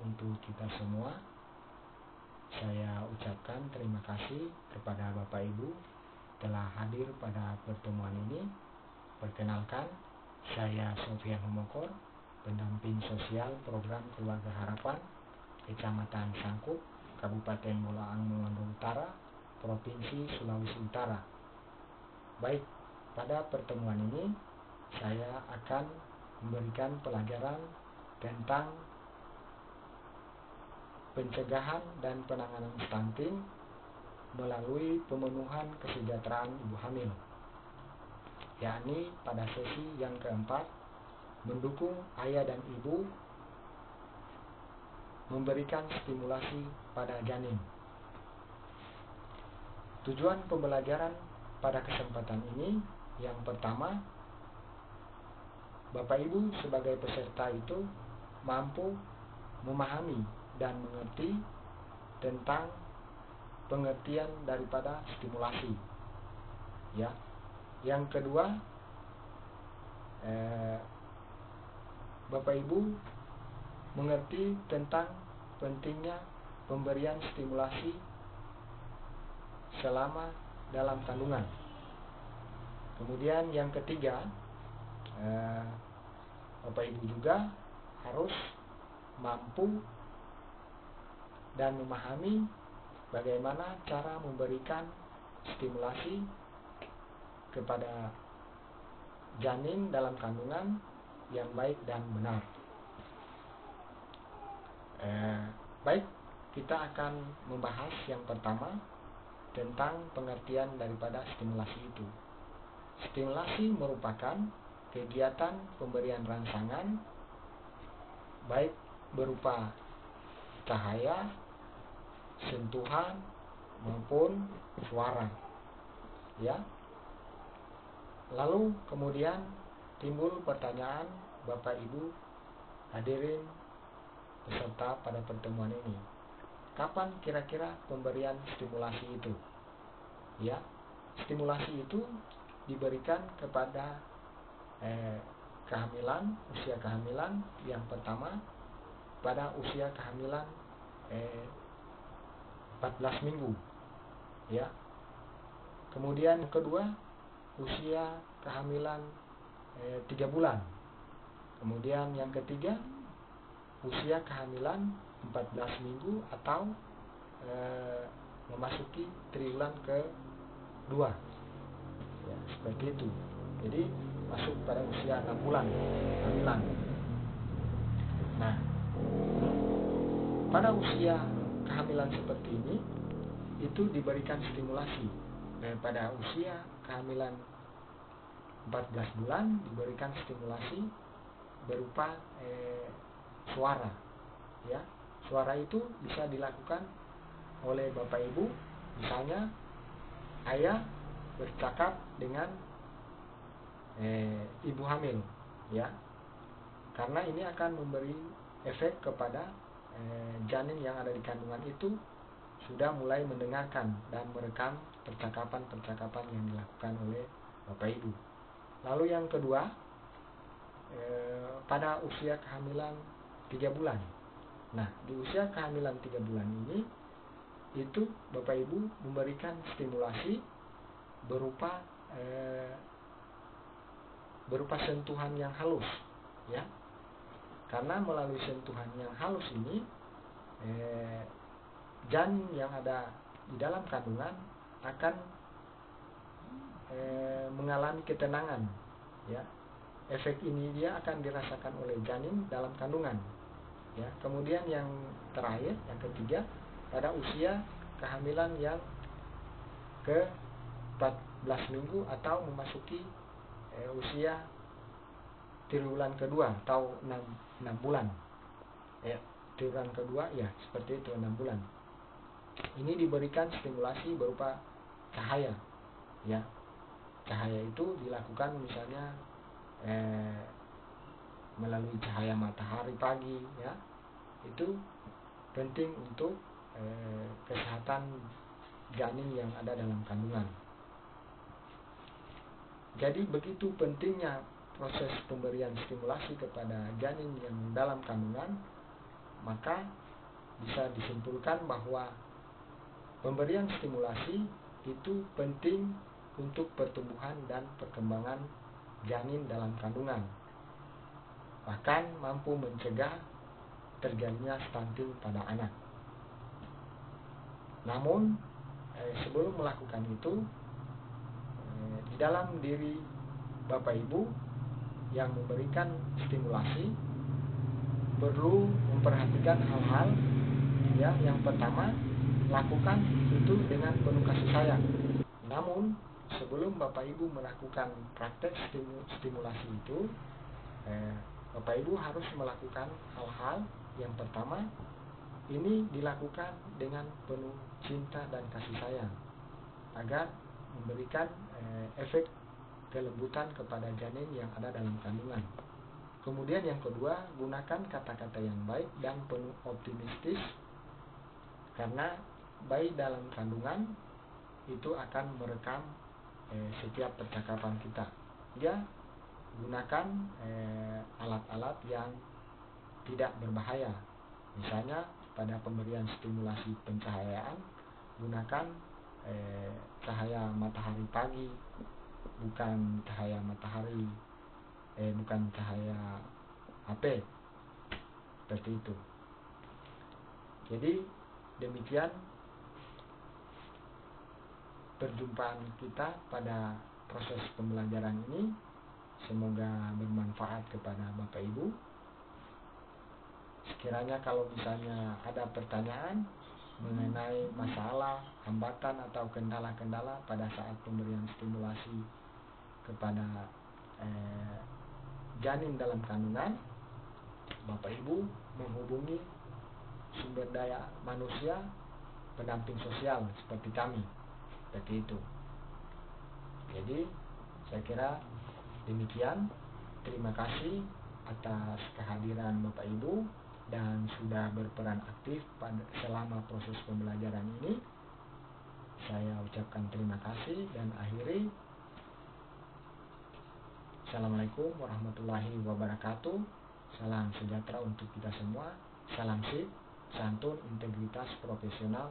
untuk kita semua. Saya ucapkan terima kasih kepada Bapak Ibu telah hadir pada pertemuan ini. Perkenalkan, saya Sofian Humokor, pendamping sosial program Keluarga Harapan, Kecamatan Sangkup, Kabupaten Bolaang Mongondo Utara, Provinsi Sulawesi Utara. Baik, pada pertemuan ini saya akan memberikan pelajaran tentang pencegahan dan penanganan stunting melalui pemenuhan kesejahteraan ibu hamil, yakni pada sesi yang keempat, mendukung ayah dan ibu memberikan stimulasi pada janin. Tujuan pembelajaran pada kesempatan ini, yang pertama, Bapak Ibu sebagai peserta itu mampu memahami dan mengerti tentang pengertian daripada stimulasi. Ya. Yang kedua, Bapak Ibu mengerti tentang pentingnya pemberian stimulasi selama dalam kandungan. Kemudian yang ketiga, Bapak Ibu juga harus mampu dan memahami bagaimana cara memberikan stimulasi kepada janin dalam kandungan yang baik dan benar. Baik, kita akan membahas yang pertama tentang pengertian daripada stimulasi itu. Stimulasi merupakan kegiatan pemberian rangsangan baik berupa cahaya, sentuhan maupun suara. Ya. Lalu kemudian timbul pertanyaan Bapak Ibu hadirin peserta pada pertemuan ini. Kapan kira-kira pemberian stimulasi itu? Ya. Stimulasi itu diberikan kepada kehamilan, usia kehamilan yang pertama pada usia kehamilan 14 minggu. Ya. Kemudian kedua, usia kehamilan 3 bulan. Kemudian yang ketiga, usia kehamilan 14 minggu atau memasuki triwulan ke-2. Ya, seperti itu. Jadi masuk pada usia 6 bulan kehamilan. Nah, pada usia kehamilan seperti ini itu diberikan stimulasi. Pada usia kehamilan 14 bulan diberikan stimulasi berupa suara. Ya, suara itu bisa dilakukan oleh Bapak Ibu, misalnya ayah bercakap dengan ibu hamil, ya, karena ini akan memberi efek kepada janin yang ada di kandungan itu sudah mulai mendengarkan dan merekam percakapan-percakapan yang dilakukan oleh Bapak Ibu. Lalu yang kedua, pada usia kehamilan 3 bulan. Nah, di usia kehamilan 3 bulan ini itu Bapak Ibu memberikan stimulasi berupa sentuhan yang halus, ya. Karena melalui sentuhan yang halus ini janin yang ada di dalam kandungan akan mengalami ketenangan, ya. Efek ini dia akan dirasakan oleh janin dalam kandungan, ya. Kemudian yang terakhir, yang ketiga, pada usia kehamilan yang ke-14 minggu atau memasuki usia triwulan kedua atau 6 bulan. Ya, triwulan kedua, ya, seperti itu, 6 bulan. Ini diberikan stimulasi berupa cahaya, ya. Cahaya itu dilakukan misalnya melalui cahaya matahari pagi, ya. Itu penting untuk kesehatan janin yang ada dalam kandungan. Jadi begitu pentingnya proses pemberian stimulasi kepada janin yang dalam kandungan, maka bisa disimpulkan bahwa pemberian stimulasi itu penting untuk pertumbuhan dan perkembangan janin dalam kandungan, bahkan mampu mencegah terjadinya stunting pada anak. Namun sebelum melakukan itu, di dalam diri Bapak Ibu yang memberikan stimulasi perlu memperhatikan hal-hal ya. Yang pertama, lakukan itu dengan penuh kasih sayang. Namun sebelum Bapak Ibu melakukan praktek stimulasi itu, Bapak Ibu harus melakukan hal-hal. Yang pertama, ini dilakukan dengan penuh cinta dan kasih sayang agar memberikan efek kelembutan kepada janin yang ada dalam kandungan. Kemudian yang kedua, gunakan kata-kata yang baik dan penuh optimistis, karena bayi dalam kandungan itu akan merekam setiap percakapan kita. Ya, gunakan alat-alat yang tidak berbahaya. Misalnya pada pemberian stimulasi pencahayaan, gunakan cahaya matahari pagi, bukan cahaya matahari, bukan cahaya HP, seperti itu. Jadi demikian perjumpaan kita pada proses pembelajaran ini. Semoga bermanfaat kepada Bapak Ibu. Sekiranya kalau misalnya ada pertanyaan mengenai masalah, hambatan atau kendala-kendala pada saat pemberian stimulasi kepada janin dalam kandungan, Bapak Ibu menghubungi sumber daya manusia, pendamping sosial seperti kami, seperti itu. Jadi saya kira demikian. Terima kasih atas kehadiran Bapak Ibu dan sudah berperan aktif selama proses pembelajaran ini. Saya ucapkan terima kasih dan akhiri. Assalamualaikum warahmatullahi wabarakatuh. Salam sejahtera untuk kita semua. Salam sip, santun, integritas, profesional.